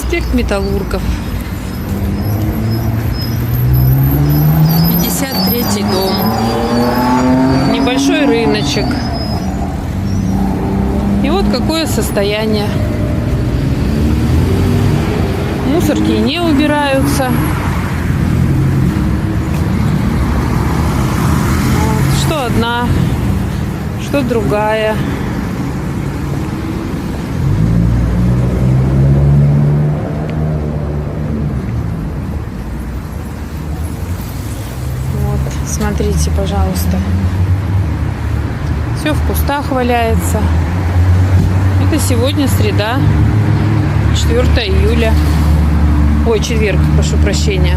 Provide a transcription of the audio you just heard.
Проспект Металлургов. 53-й дом. Небольшой рыночек. И вот какое состояние. Мусорки не убираются. Вот. Что одна, что другая. Вот, смотрите, пожалуйста. Все в кустах валяется. Это сегодня среда, 4 июля. Ой, четверг, прошу прощения.